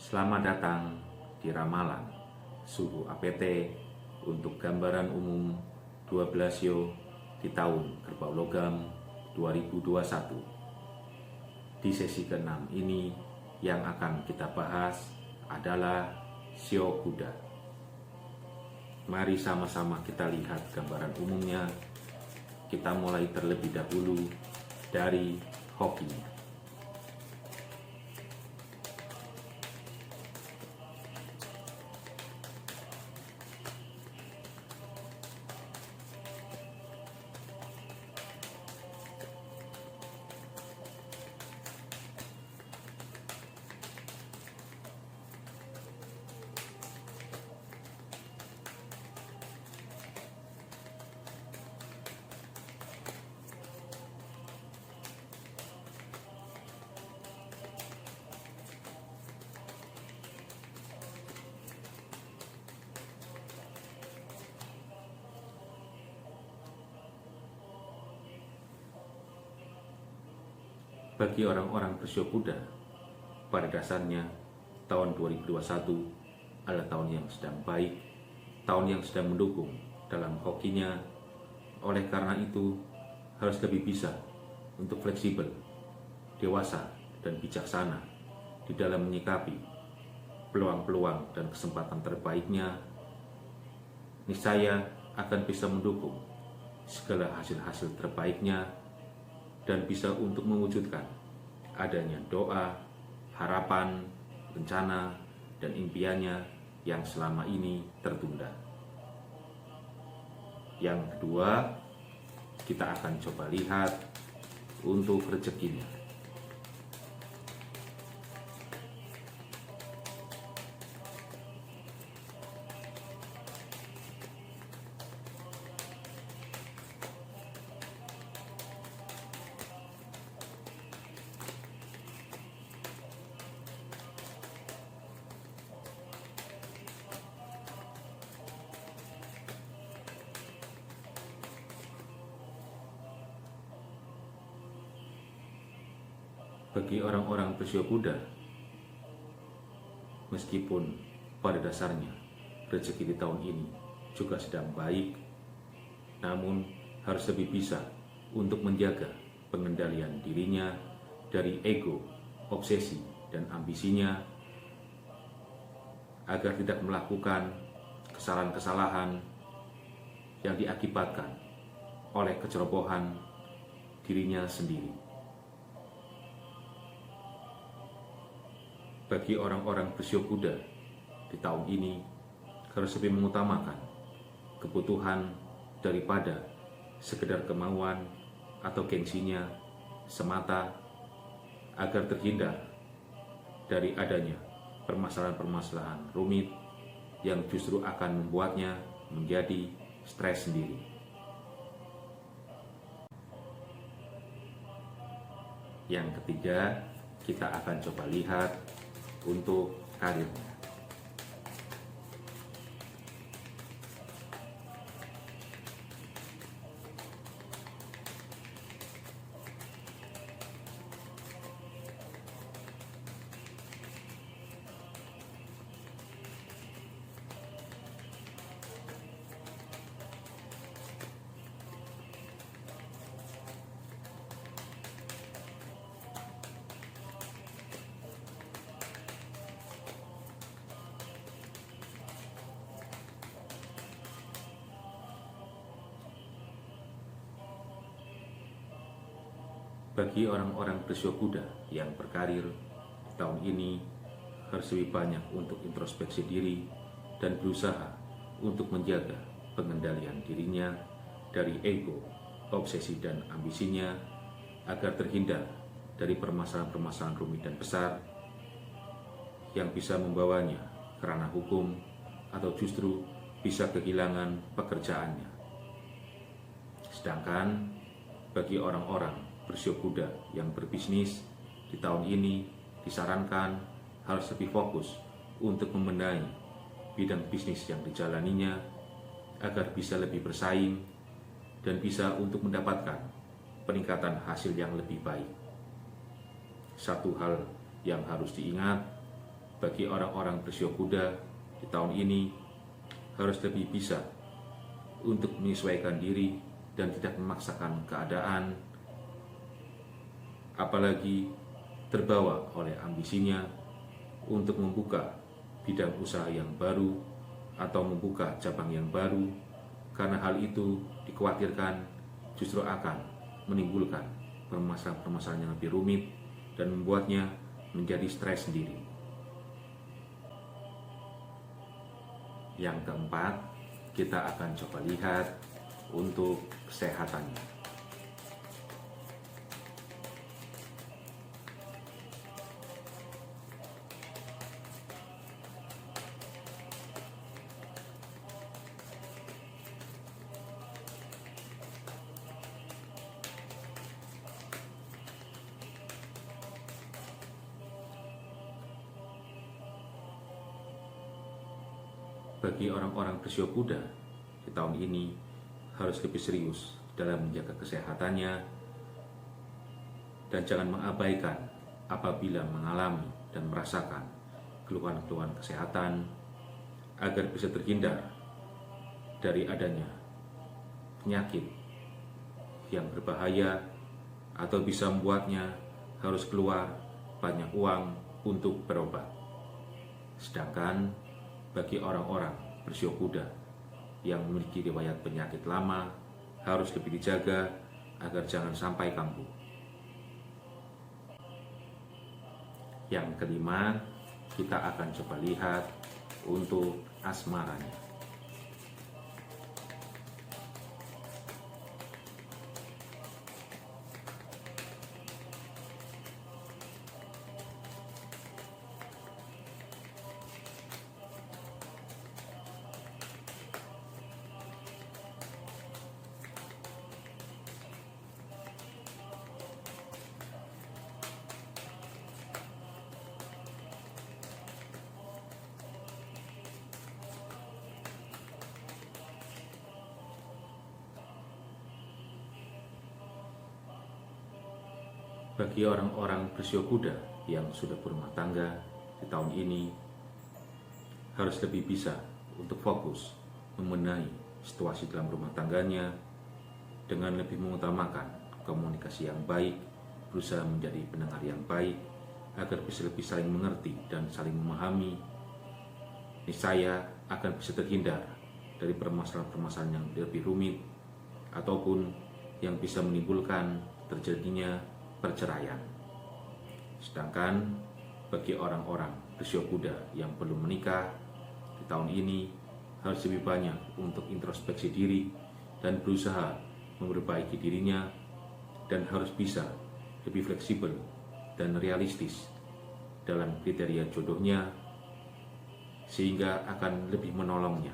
Selamat datang di ramalan suhu APT untuk gambaran umum 12 Sio di tahun Kerbau Logam 2021. Di sesi ke-6 ini yang akan kita bahas adalah Sio Kuda. Mari sama-sama kita lihat gambaran umumnya. Kita mulai terlebih dahulu dari hokinya. Bagi orang-orang bersio kuda, pada dasarnya tahun 2021 adalah tahun yang sedang baik, tahun yang sedang mendukung dalam hokinya. Oleh karena itu, harus lebih bisa untuk fleksibel, dewasa, dan bijaksana di dalam menyikapi peluang-peluang dan kesempatan terbaiknya. Niscaya akan bisa mendukung segala hasil-hasil terbaiknya dan bisa untuk mewujudkan adanya doa, harapan, rencana, dan impiannya yang selama ini tertunda. Yang kedua, kita akan coba lihat untuk rezekinya. Bagi orang-orang bersio kuda, meskipun pada dasarnya rezeki di tahun ini juga sedang baik, namun harus lebih bisa untuk menjaga pengendalian dirinya dari ego, obsesi, dan ambisinya agar tidak melakukan kesalahan-kesalahan yang diakibatkan oleh kecerobohan dirinya sendiri. Bagi orang-orang bersio kuda di tahun ini harus lebih mengutamakan kebutuhan daripada sekedar kemauan atau gengsinya semata, agar terhindar dari adanya permasalahan-permasalahan rumit yang justru akan membuatnya menjadi stres sendiri. Yang ketiga, kita akan coba lihat untuk karirnya. Bagi orang-orang bersio kuda yang berkarir tahun ini harus lebih banyak untuk introspeksi diri dan berusaha untuk menjaga pengendalian dirinya dari ego, obsesi, dan ambisinya agar terhindar dari permasalahan-permasalahan rumit dan besar yang bisa membawanya ke ranah hukum atau justru bisa kehilangan pekerjaannya. Sedangkan bagi orang-orang bersio kuda yang berbisnis di tahun ini disarankan harus lebih fokus untuk membenahi bidang bisnis yang dijalaninya agar bisa lebih bersaing dan bisa untuk mendapatkan peningkatan hasil yang lebih baik. Satu hal yang harus diingat bagi orang-orang bersio kuda di tahun ini harus lebih bisa untuk menyesuaikan diri dan tidak memaksakan keadaan, apalagi terbawa oleh ambisinya untuk membuka bidang usaha yang baru atau membuka cabang yang baru, karena hal itu dikhawatirkan justru akan menimbulkan permasalahan-permasalahan yang lebih rumit dan membuatnya menjadi stres sendiri. Yang keempat, kita akan coba lihat untuk kesehatannya. Bagi orang-orang bersio kuda di tahun ini harus lebih serius dalam menjaga kesehatannya dan jangan mengabaikan apabila mengalami dan merasakan keluhan-keluhan kesehatan agar bisa terhindar dari adanya penyakit yang berbahaya atau bisa membuatnya harus keluar banyak uang untuk berobat. Sedangkan bagi orang-orang bersio kuda yang memiliki riwayat penyakit lama harus lebih dijaga agar jangan sampai kambuh. Yang kelima, kita akan coba lihat untuk asmaranya. Bagi orang-orang bersio kuda yang sudah berumah tangga di tahun ini harus lebih bisa untuk fokus membenahi situasi dalam rumah tangganya dengan lebih mengutamakan komunikasi yang baik, berusaha menjadi pendengar yang baik agar bisa lebih saling mengerti dan saling memahami. Niscaya akan bisa terhindar dari permasalahan-permasalahan yang lebih rumit ataupun yang bisa menimbulkan terjadinya perceraian. Sedangkan bagi orang-orang bersio kuda yang belum menikah di tahun ini harus lebih banyak untuk introspeksi diri dan berusaha memperbaiki dirinya dan harus bisa lebih fleksibel dan realistis dalam kriteria jodohnya sehingga akan lebih menolongnya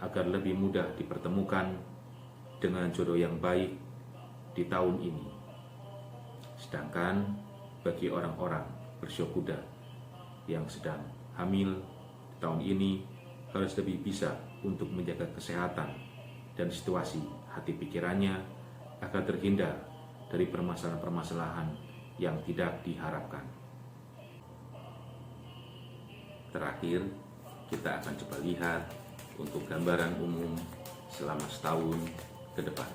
agar lebih mudah dipertemukan dengan jodoh yang baik di tahun ini. Sedangkan bagi orang-orang bersio kuda yang sedang hamil tahun ini harus lebih bisa untuk menjaga kesehatan dan situasi hati pikirannya agar terhindar dari permasalahan-permasalahan yang tidak diharapkan. Terakhir, kita akan coba lihat untuk gambaran umum selama setahun ke depan.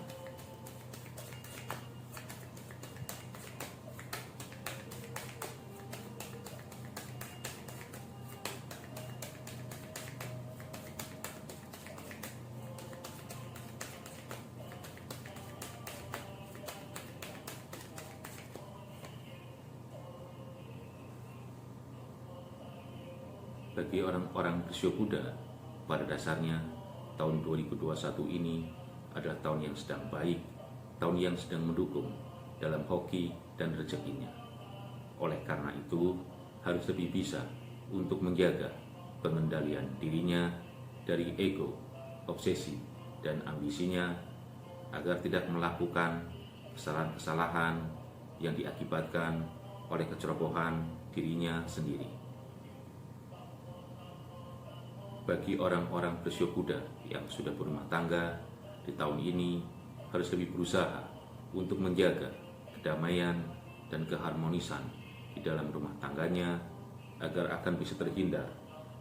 Bagi orang-orang bersio kuda, pada dasarnya tahun 2021 ini adalah tahun yang sedang baik, tahun yang sedang mendukung dalam hoki dan rezekinya. Oleh karena itu, harus lebih bisa untuk menjaga pengendalian dirinya dari ego, obsesi, dan ambisinya agar tidak melakukan kesalahan-kesalahan yang diakibatkan oleh kecerobohan dirinya sendiri. Bagi orang-orang bersio kuda yang sudah berumah tangga di tahun ini harus lebih berusaha untuk menjaga kedamaian dan keharmonisan di dalam rumah tangganya agar akan bisa terhindar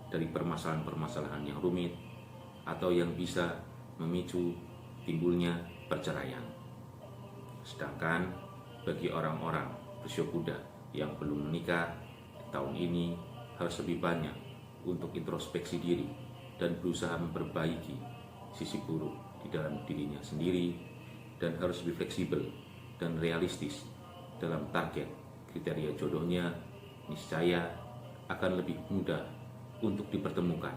dari permasalahan-permasalahan yang rumit atau yang bisa memicu timbulnya perceraian. Sedangkan bagi orang-orang bersio kuda yang belum menikah di tahun ini harus lebih banyak untuk introspeksi diri dan berusaha memperbaiki sisi buruk di dalam dirinya sendiri, dan harus lebih fleksibel dan realistis dalam target kriteria jodohnya. Niscaya akan lebih mudah untuk dipertemukan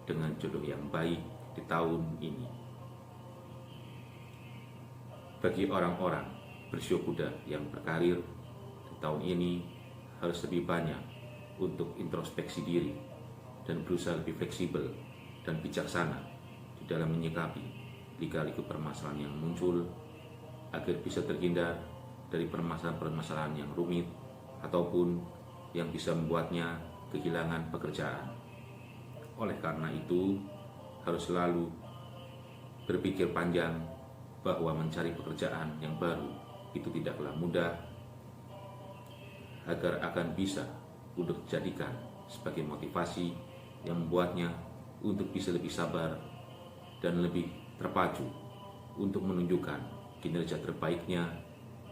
dengan jodoh yang baik di tahun ini. Bagi orang-orang bersio kuda yang berkarir di tahun ini harus lebih banyak untuk introspeksi diri dan berusaha lebih fleksibel dan bijaksana di dalam menyikapi lika-liku permasalahan yang muncul agar bisa terhindar dari permasalahan-permasalahan yang rumit ataupun yang bisa membuatnya kehilangan pekerjaan. Oleh karena itu, harus selalu berpikir panjang bahwa mencari pekerjaan yang baru itu tidaklah mudah, agar akan bisa untuk dijadikan sebagai motivasi yang membuatnya untuk bisa lebih sabar dan lebih terpacu untuk menunjukkan kinerja terbaiknya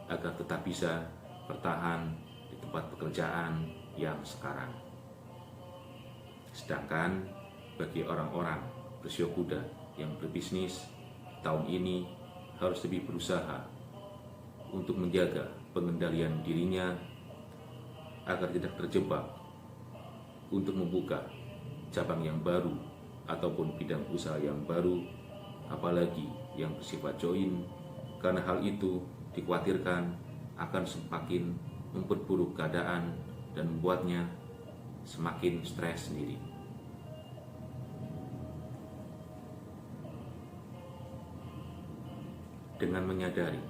agar tetap bisa bertahan di tempat pekerjaan yang sekarang. Sedangkan bagi orang-orang bersio kuda yang berbisnis tahun ini harus lebih berusaha untuk menjaga pengendalian dirinya agar tidak terjebak untuk membuka cabang yang baru ataupun bidang usaha yang baru, apalagi yang bersifat join, karena hal itu dikhawatirkan akan semakin memperburuk keadaan dan membuatnya semakin stres sendiri. Dengan menyadari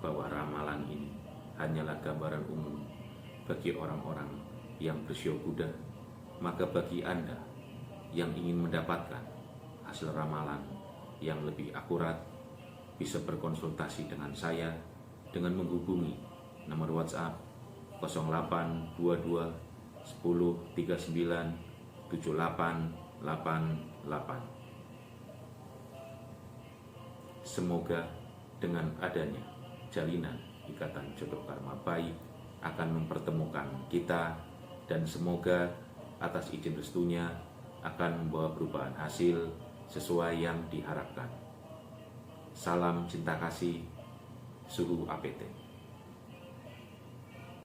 bahwa ramalan ini hanyalah gambaran umum bagi orang-orang yang bersio kuda, maka bagi Anda yang ingin mendapatkan hasil ramalan yang lebih akurat, bisa berkonsultasi dengan saya dengan menghubungi nomor WhatsApp 0822 10 39 7888. Semoga dengan adanya jalinan ikatan jodoh karma baik akan mempertemukan kita, dan semoga atas izin restunya akan membawa perubahan hasil sesuai yang diharapkan. Salam cinta kasih, Suhu APT.